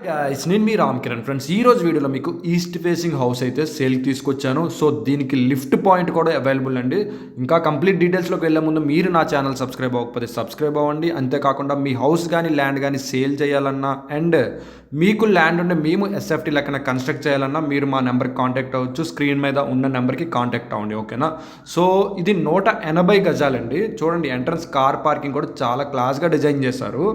Guys నేను మీ Ram Kiran friends ఈ రోజు వీడియోలో మీకు ఈస్ట్ ఫేసింగ్ హౌస్ అయితే సేల్కి తీసుకొచ్చాను. సో దీనికి లిఫ్ట్ పాయింట్ కూడా అవైలబుల్ అండి. ఇంకా కంప్లీట్ డీటెయిల్స్లోకి వెళ్ళే ముందు మీరు నా ఛానల్ సబ్స్క్రైబ్ అవ్వకపోతే సబ్స్క్రైబ్ అవ్వండి. అంతేకాకుండా మీ హౌస్ కానీ ల్యాండ్ కానీ సేల్ చేయాలన్నా అండ్ మీకు ల్యాండ్ ఉంటే మేము ఎస్ఎఫ్టీ లెక్కన కన్స్ట్రక్ట్ చేయాలన్నా మీరు మా నెంబర్కి కాంటాక్ట్ అవ్వచ్చు. స్క్రీన్ మీద ఉన్న నెంబర్కి కాంటాక్ట్ అవ్వండి, ఓకేనా. సో ఇది 180 గజాలండి. చూడండి ఎంట్రన్స్ కార్ పార్కింగ్ కూడా చాలా క్లాస్గా డిజైన్ చేశారు.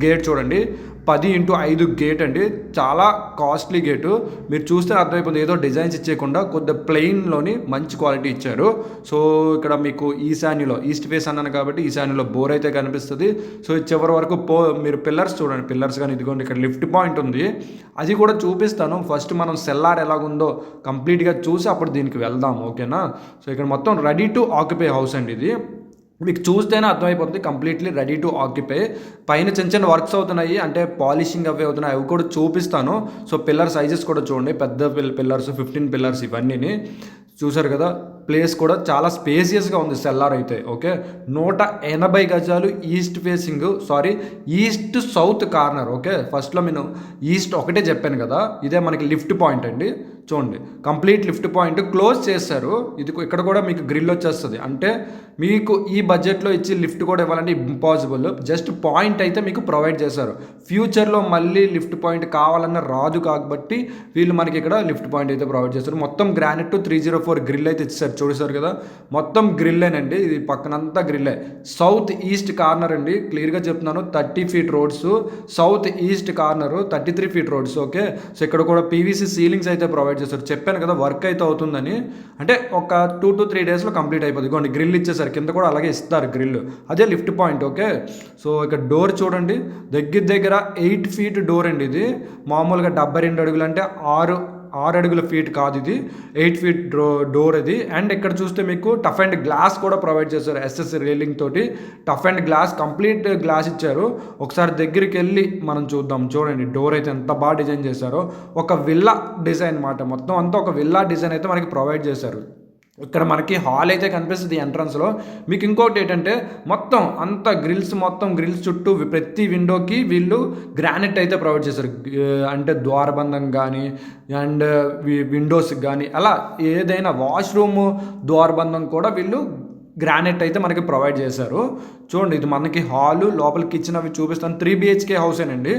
గేట్ చూడండి 10x5 గేట్ అండి, చాలా కాస్ట్లీ గేటు. మీరు చూస్తే అర్థమైపోతుంది, ఏదో డిజైన్స్ ఇచ్చేయకుండా కొద్దిగా ప్లెయిన్లోని మంచి క్వాలిటీ ఇచ్చారు. సో ఇక్కడ మీకు ఈశాన్యలో ఈస్ట్ ఫేస్ అన్నాను కాబట్టి ఈశాన్యలో బోర్ అయితే కనిపిస్తుంది. సో చివరి వరకు మీరు పిల్లర్స్ చూడండి, పిల్లర్స్ కానీ ఇదిగోండి ఇక్కడ లిఫ్ట్ పాయింట్ ఉంది, అది కూడా చూపిస్తాను. ఫస్ట్ మనం సెల్లార్ ఎలాగుందో కంప్లీట్గా చూసి అప్పుడు దీనికి వెళ్దాం, ఓకేనా. సో ఇక్కడ మొత్తం రెడీ టు ఆక్యుపై హౌస్ అండి ఇది. మీకు చూస్తేనే అర్థమైపోతుంది కంప్లీట్లీ రెడీ టు ఆక్యుపై. పైన చిన్న చిన్న వర్క్స్ అవుతున్నాయి, అంటే పాలిషింగ్ అవి అవుతున్నాయి, అవి కూడా చూపిస్తాను. సో పిల్లర్ సైజెస్ కూడా చూడండి, పెద్ద పిల్లర్స్ 15 పిల్లర్స్ ఇవన్నీ చూసారు కదా. ప్లేస్ కూడా చాలా స్పేసియస్గా ఉంది సెల్లార్ అయితే, ఓకే. 180 గజాలు east facing, east south corner, okay. ఫస్ట్లో నేను ఈస్ట్ ఒకటే చెప్పాను కదా, ఇదే మనకి లిఫ్ట్ పాయింట్ అండి. చూడండి కంప్లీట్ లిఫ్ట్ పాయింట్ క్లోజ్ చేశారు. ఇది ఇక్కడ కూడా మీకు గ్రిల్ వచ్చేస్తుంది, అంటే మీకు ఈ బడ్జెట్లో ఇచ్చి లిఫ్ట్ కూడా ఇవ్వాలంటే ఇంపాసిబుల్. జస్ట్ పాయింట్ అయితే మీకు ప్రొవైడ్ చేశారు. ఫ్యూచర్లో మళ్ళీ లిఫ్ట్ పాయింట్ కావాలన్న రాదు కాబట్టి వీళ్ళు మనకి ఇక్కడ లిఫ్ట్ పాయింట్ అయితే ప్రొవైడ్ చేస్తారు. మొత్తం గ్రానైట్ 304 గ్రిల్ అయితే ఇచ్చారు, చూసారు కదా. మొత్తం గ్రిల్లేనండి, ఇది పక్కనంతా గ్రిల్లే. సౌత్ ఈస్ట్ కార్నర్ అండి, క్లియర్గా చెప్తున్నాను. 30 feet roads, south east corner 33 feet roads, okay. So ఇక్కడ కూడా పీవీసీ సీలింగ్స్ అయితే ప్రొవైడ్ చేస్తారు. చెప్పాను కదా వర్క్ అయితే అవుతుందని, అంటే ఒక 2 to 3 డేస్లో కంప్లీట్ అయిపోతుంది. ఇదిగోండి గ్రిల్ ఇచ్చేసారు, కింద కూడా అలాగే ఇస్తారు గ్రిల్, అదే లిఫ్ట్ పాయింట్, ఓకే. సో ఇక్కడ డోర్ చూడండి, దగ్గర 8 ఫీట్ డోర్ అండి. ఇది మామూలుగా 72 అడుగులు, అంటే 6 అడుగుల ఫీట్ కాదు, ఇది 8 ఫీట్ డోర్ ఇది. అండ్ ఇక్కడ చూస్తే మీకు టఫ్ అండ్ గ్లాస్ కూడా ప్రొవైడ్ చేశారు, ఎస్ఎస్ రైలింగ్ తోటి tough and glass, complete glass ఇచ్చారు. ఒకసారి దగ్గరికి వెళ్ళి మనం చూద్దాం. చూడండి డోర్ అయితే ఎంత బాగా డిజైన్ చేశారో, ఒక విల్లా డిజైన్ అన్నమాట. మొత్తం అంతా ఒక విల్లా డిజైన్ అయితే మనకి ప్రొవైడ్ చేశారు. ఇక్కడ మనకి హాల్ అయితే కనిపిస్తుంది ఎంట్రన్స్లో. మీకు ఇంకోటి ఏంటంటే మొత్తం అంతా మొత్తం గ్రిల్స్ చుట్టూ ప్రతి విండోకి వీళ్ళు గ్రానైట్ అయితే ప్రొవైడ్ చేశారు, అంటే ద్వారబంధం కానీ అండ్ విండోస్కి కానీ అలా ఏదైనా వాష్రూమ్ ద్వారబంధం కూడా వీళ్ళు గ్రానైట్ అయితే మనకి ప్రొవైడ్ చేశారు. చూడండి ఇది మనకి హాలు, లోపల కిచెన్ అవి చూపిస్తాను. 3 BHK హౌసేనండి.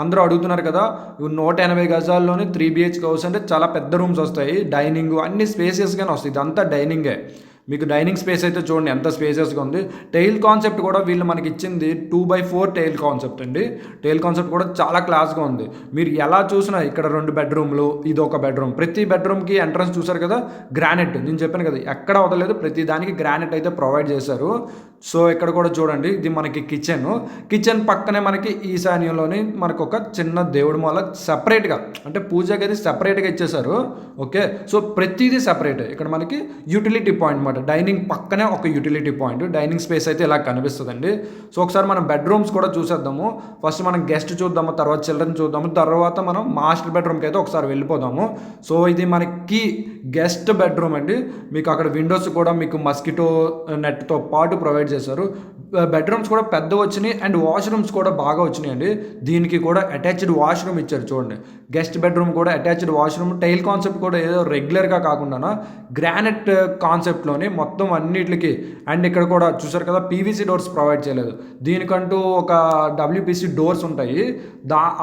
అందరూ అడుగుతున్నారు కదా, 180 గజాల్లోనే 3 BHK హౌస్ అంటే చాలా పెద్ద రూమ్స్ వస్తాయి, డైనింగ్ అన్ని స్పేసియస్గానే వస్తాయి. ఇదంతా డైనింగే. మీకు డైనింగ్ స్పేస్ అయితే చూడండి ఎంత స్పేసియస్గా ఉంది. టైల్ కాన్సెప్ట్ కూడా వీళ్ళు మనకి ఇచ్చింది 2x4 టైల్ కాన్సెప్ట్ అండి. టైల్ కాన్సెప్ట్ కూడా చాలా క్లాస్గా ఉంది. మీరు ఎలా చూసినా ఇక్కడ 2 బెడ్రూమ్లు, ఇది ఒక బెడ్రూమ్, ప్రతి బెడ్రూమ్కి ఎంట్రన్స్ చూసారు కదా గ్రానైట్. నేను చెప్పాను కదా ఎక్కడ వదలలేదు, ప్రతి దానికి గ్రానైట్ అయితే ప్రొవైడ్ చేశారు. సో ఇక్కడ కూడా చూడండి ఇది మనకి కిచెన్ పక్కనే మనకి ఈశాన్యంలోని మనకు ఒక చిన్న దేవుడి మూల సెపరేట్గా, అంటే పూజ గది సెపరేట్గా ఇచ్చేసారు, ఓకే. సో ప్రతిదీ సెపరేట్. ఇక్కడ మనకి యూటిలిటీ పాయింట్ అనమాట, డైనింగ్ పక్కనే ఒక యూటిలిటీ పాయింట్. డైనింగ్ స్పేస్ అయితే ఇలా కనిపిస్తుందండి. సో ఒకసారి మనం బెడ్రూమ్స్ కూడా చూసేద్దాము. ఫస్ట్ మనం గెస్ట్ చూద్దాము, తర్వాత చిల్డ్రన్ చూద్దాము, తర్వాత మనం మాస్టర్ బెడ్రూమ్కి అయితే ఒకసారి వెళ్ళిపోదాము. సో ఇది మనకి గెస్ట్ బెడ్రూమ్ అండి. మీకు అక్కడ విండోస్ కూడా మీకు మస్కిటో నెట్తో పాటు ప్రొవైడ్ చేశారు. బెడ్రూమ్స్ కూడా పెద్ద వచ్చినాయి అండ్ వాష్రూమ్స్ కూడా బాగా వచ్చినాయి అండి. దీనికి కూడా అటాచ్డ్ వాష్రూమ్ ఇచ్చారు. చూడండి గెస్ట్ బెడ్రూమ్ కూడా అటాచ్డ్ వాష్రూమ్. టైల్ కాన్సెప్ట్ కూడా ఏదో రెగ్యులర్గా కాకుండా గ్రానైట్ కాన్సెప్ట్లోనే మొత్తం అన్నిటికి. అండ్ ఇక్కడ కూడా చూసారు కదా పీవీసీ డోర్స్ ప్రొవైడ్ చేయలేదు, దీనికంటూ ఒక WPC డోర్స్ ఉంటాయి,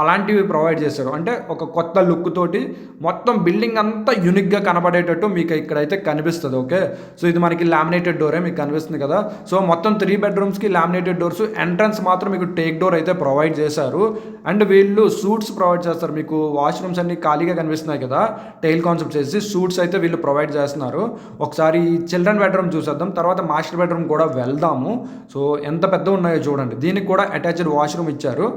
అలాంటివి ప్రొవైడ్ చేశారు. అంటే ఒక కొత్త లుక్ తోటి మొత్తం బిల్డింగ్ అంతా యూనిక్గా కనబడేటట్టు మీకు ఇక్కడైతే కనిపిస్తుంది, ఓకే. సో ఇది మనకి లామినేటెడ్ డోరే మీకు కనిపిస్తుంది కదా. సో మొత్తం 3 బెడ్రూమ్స్కి లామినేటెడ్ డోర్స్. ఎంట్రన్స్ మాత్రం మీకు టేక్ డోర్ అయితే ప్రొవైడ్ చేశారు. అండ్ వీళ్ళు సూట్స్ ప్రొవైడ్ చేస్తారు. మీకు వాష్రూమ్స్ అన్ని ఖాళీగా కనిపిస్తున్నాయి కదా, టైల్ కాన్సెప్ట్ చేసి సూట్స్ అయితే వీళ్ళు ప్రొవైడ్ చేస్తున్నారు. ఒకసారి చిల్డ్రన్ బెడ్రూమ్ చూసేద్దాం, తర్వాత మాస్టర్ బెడ్రూమ్ కూడా వెళ్దాము. సో ఎంత పెద్ద ఉన్నాయో చూడండి. దీనికి కూడా అటాచ్డ్ వాష్రూమ్ ఇచ్చారు.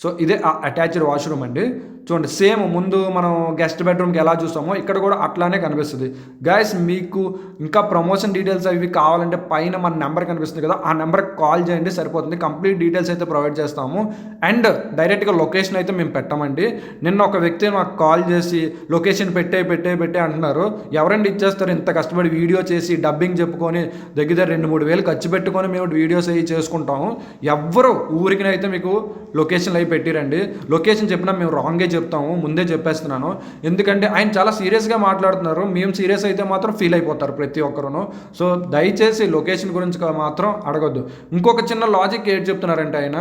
సో ఇదే అటాచ్డ్ వాష్రూమ్ అండి. చూడండి సేమ్ ముందు మనం గెస్ట్ బెడ్రూమ్కి ఎలా చూస్తామో ఇక్కడ కూడా అట్లానే కనిపిస్తుంది. గైస్ మీకు ఇంకా ప్రమోషన్ డీటెయిల్స్ అవి కావాలంటే పైన మన నెంబర్ కనిపిస్తుంది కదా, ఆ నెంబర్కి కాల్ చేయండి సరిపోతుంది. కంప్లీట్ డీటెయిల్స్ అయితే ప్రొవైడ్ చేస్తాము. అండ్ డైరెక్ట్గా లొకేషన్ అయితే మేము పెట్టామండి. నిన్న ఒక వ్యక్తి మాకు కాల్ చేసి లొకేషన్ పెట్టే అంటున్నారు. ఎవరండి ఇచ్చేస్తారు, ఇంత కష్టపడి వీడియో చేసి డబ్బింగ్ చెప్పుకొని దగ్గర 2-3 వేలు ఖర్చు పెట్టుకొని మేము వీడియోస్ అవి చేసుకుంటాము. ఎవ్వరు ఊరికినైతే మీకు లొకేషన్లు అవి పెట్టిరండి. లొకేషన్ చెప్పినా మేము రాంగే చెప్తాము, ముందే చెప్పేస్తున్నాను. ఎందుకంటే ఆయన చాలా సీరియస్గా మాట్లాడుతున్నారు, మేము సీరియస్ అయితే మాత్రం ఫీల్ అయిపోతారు ప్రతి ఒక్కరును. సో దయచేసి లొకేషన్ గురించి మాత్రం అడగొద్దు. ఇంకొక చిన్న లాజిక్ ఏంటి చెప్తున్నారంటే ఆయన,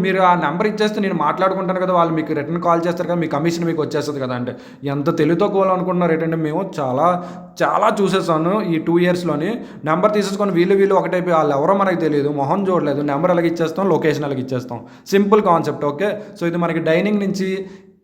మీరు ఆ నెంబర్ ఇచ్చేస్తే నేను మాట్లాడుకుంటాను కదా, వాళ్ళు మీకు రిటర్న్ కాల్ చేస్తారు కదా, మీ కమిషన్ మీకు వచ్చేస్తుంది కదా అంటే ఎంత తెలివితో అనుకుంటున్నారు ఏంటంటే, మేము చాలా చాలా చూసేసాను ఈ 2 ఇయర్స్లోని. నెంబర్ తీసేసుకొని వీళ్ళు ఒకటైపోయి వాళ్ళు ఎవరో మనకు తెలియదు, మొహం చూడలేదు, నెంబర్ ఎలాగ ఇచ్చేస్తాం, లొకేషన్ ఎలాగ ఇచ్చేస్తాం. Simple concept. ఓకే, సో ఇది మనకి డైనింగ్ నుంచి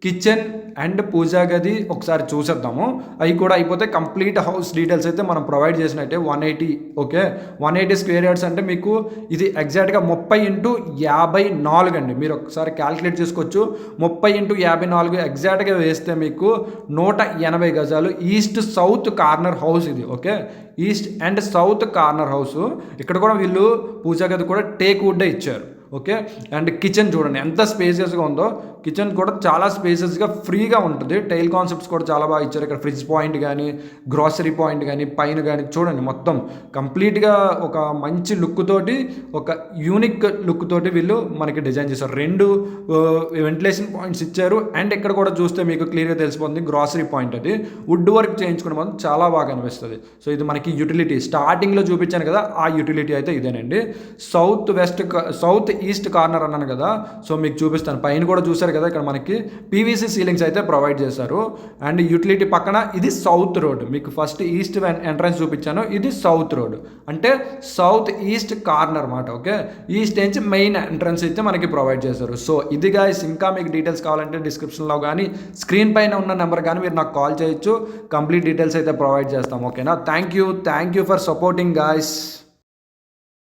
కిచెన్ అండ్ పూజా గది ఒకసారి చూసేద్దాము. అవి కూడా అయిపోతే కంప్లీట్ హౌస్ డీటెయిల్స్ అయితే మనం ప్రొవైడ్ చేసినట్టే. 180, ఓకే, 180 స్క్వేర్ యార్డ్స్ అంటే మీకు ఇది ఎగ్జాక్ట్గా 30x54 అండి. మీరు ఒకసారి క్యాలిక్యులేట్ చేసుకోవచ్చు. 30x54 ఎగ్జాక్ట్గా వేస్తే మీకు 180 గజాలు ఈస్ట్ సౌత్ కార్నర్ హౌస్ ఇది. Okay, east and south corner house. ఇక్కడ కూడా వీళ్ళు పూజా గది కూడా టేక్ వుడ్డే ఇచ్చారు. ఓకే, అండ్ కిచెన్ చూడండి ఎంత స్పేసియస్గా ఉందో. కిచెన్ కూడా చాలా స్పేసియస్గా ఫ్రీగా ఉంటుంది. టైల్ కాన్సెప్ట్స్ కూడా చాలా బాగా ఇచ్చారు. ఇక్కడ ఫ్రిడ్జ్ పాయింట్ కానీ, గ్రాసరీ పాయింట్ కానీ, పైన కానీ చూడండి మొత్తం కంప్లీట్గా ఒక మంచి లుక్ తోటి, ఒక యూనిక్ లుక్ తోటి వీళ్ళు మనకి డిజైన్ చేశారు. 2 వెంటిలేషన్ పాయింట్స్ ఇచ్చారు. అండ్ ఇక్కడ కూడా చూస్తే మీకు క్లియర్గా తెలిసిపోతుంది గ్రాసరీ పాయింట్. అది వుడ్ వర్క్ చేయించుకోవడం వల్ల చాలా బాగా అనిపిస్తుంది. సో ఇది మనకి యూటిలిటీ స్టార్టింగ్లో చూపించాను కదా, ఆ యూటిలిటీ అయితే ఇదేనండి. సౌత్ ఈస్ట్ కార్నర్ అన్నాను కదా, సో మీకు చూపిస్తాను. పైన కూడా చూసారు కదా, ఇక్కడ మనకి పీవీసీ సీలింగ్స్ అయితే ప్రొవైడ్ చేశారు. అండ్ యూటిలిటీ పక్కన ఇది సౌత్ రోడ్. మీకు ఫస్ట్ ఈస్ట్ ఎంట్రన్స్ చూపించాను, ఇది సౌత్ రోడ్ అంటే సౌత్ ఈస్ట్ కార్నర్ మాట. ఓకే, ఈస్ట్ నుంచి మెయిన్ ఎంట్రన్స్ అయితే మనకి ప్రొవైడ్ చేశారు. సో ఇది గాయ్స్, ఇంకా మీకు డీటెయిల్స్ కావాలంటే డిస్క్రిప్షన్లో కానీ స్క్రీన్ పైన ఉన్న నెంబర్ కానీ మీరు నాకు కాల్ చేయొచ్చు. కంప్లీట్ డీటెయిల్స్ అయితే ప్రొవైడ్ చేస్తాం. ఓకేనా, thank you for supporting guys.